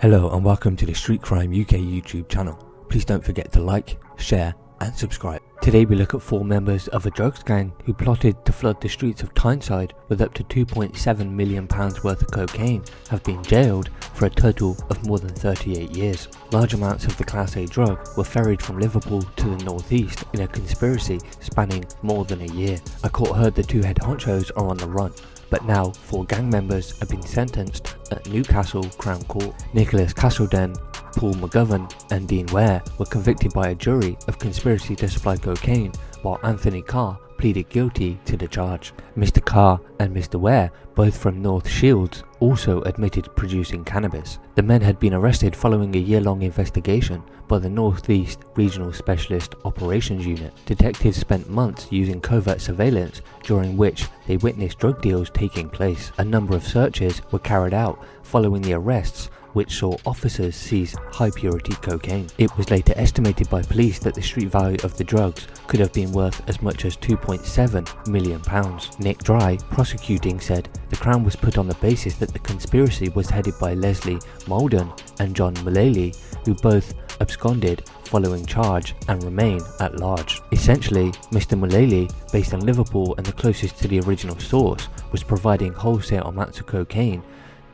Hello and welcome to the Street Crime UK YouTube channel. Please don't forget to like, share and subscribe. Today we look at 4 members of a drugs gang who plotted to flood the streets of Tyneside with up to £2.7 million worth of cocaine have been jailed for a total of more than 38 years. Large amounts of the Class A drug were ferried from Liverpool to the northeast in a conspiracy spanning more than a year. A court heard the 2 head honchos are on the run, but now 4 gang members have been sentenced at Newcastle Crown Court. Nicholas Castledenne, Paul McGovern and Dean Ware were convicted by a jury of conspiracy to supply cocaine, while Anthony Carr pleaded guilty to the charge. Mr. Carr and Mr. Ware, both from North Shields, also admitted producing cannabis. The men had been arrested following a year-long investigation by the North East Regional Specialist Operations Unit. Detectives spent months using covert surveillance, during which they witnessed drug deals taking place. A number of searches were carried out following the arrests, which saw officers seize high-purity cocaine. It was later estimated by police that the street value of the drugs could have been worth as much as £2.7 million. Nick Dry, prosecuting, said the Crown was put on the basis that the conspiracy was headed by Leslie Malden and John Mullally, who both absconded following charge and remain at large. Essentially, Mr. Mullally, based in Liverpool and the closest to the original source, was providing wholesale amounts of cocaine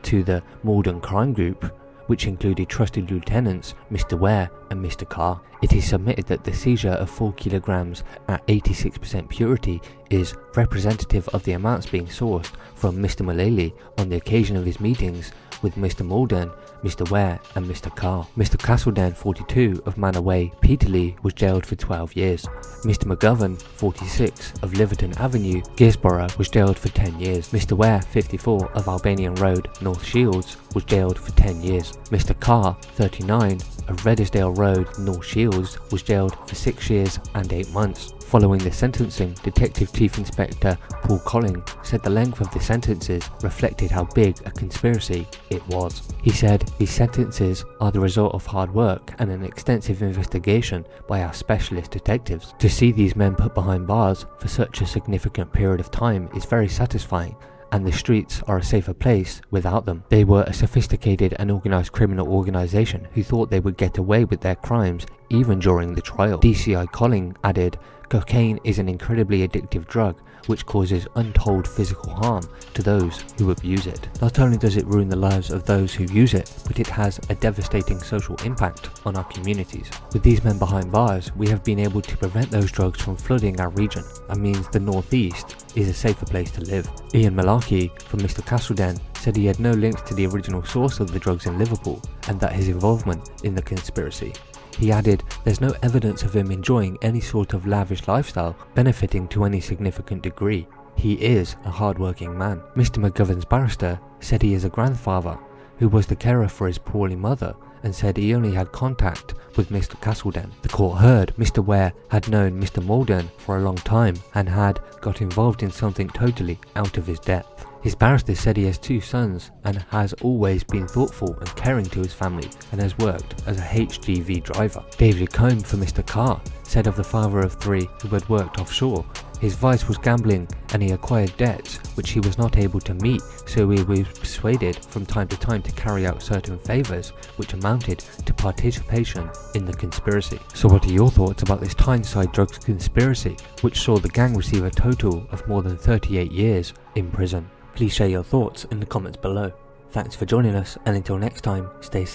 to the Malden crime group, which included trusted lieutenants Mr. Ware and Mr. Carr. It is submitted that the seizure of 4 kilograms at 86% purity is representative of the amounts being sourced from Mr. Mullally on the occasion of his meetings with Mr. Malden, Mr. Ware and Mr. Carr. Mr. Castledenne, 42, of Manor Way, Peterlee, was jailed for 12 years. Mr. McGovern, 46, of Liverton Avenue, Gisborough, was jailed for 10 years. Mr. Ware, 54, of Albanian Road, North Shields, was jailed for 10 years. Mr. Carr, 39, of Redesdale Road, North Shields, was jailed for 6 years and 8 months. Following the sentencing, Detective Chief Inspector Paul Colling said the length of the sentences reflected how big a conspiracy it was. He said these sentences are the result of hard work and an extensive investigation by our specialist detectives. To see these men put behind bars for such a significant period of time is very satisfying, and the streets are a safer place without them. They were a sophisticated and organised criminal organisation who thought they would get away with their crimes even during the trial. DCI Colling added, "Cocaine is an incredibly addictive drug which causes untold physical harm to those who abuse it. Not only does it ruin the lives of those who use it, but it has a devastating social impact on our communities. With these men behind bars, we have been able to prevent those drugs from flooding our region and means the northeast is a safer place to live." Ian Malarkey from Mr. Castledenne said he had no links to the original source of the drugs in Liverpool and that his involvement in the conspiracy. He added, "There's no evidence of him enjoying any sort of lavish lifestyle, benefiting to any significant degree. He is a hard-working man." Mr. McGovern's barrister said he is a grandfather who was the carer for his poorly mother and said he only had contact with Mr. Castledenne. The court heard Mr. Ware had known Mr. Malden for a long time and had got involved in something totally out of his depth. His barrister said he has 2 sons and has always been thoughtful and caring to his family and has worked as a HGV driver. David Combe for Mr. Carr said of the father of 3 who had worked offshore, his vice was gambling and he acquired debts which he was not able to meet, so he was persuaded from time to time to carry out certain favours which amounted to participation in the conspiracy. So what are your thoughts about this Tyneside drugs conspiracy, which saw the gang receive a total of more than 38 years in prison? Please share your thoughts in the comments below. Thanks for joining us, and until next time, stay safe.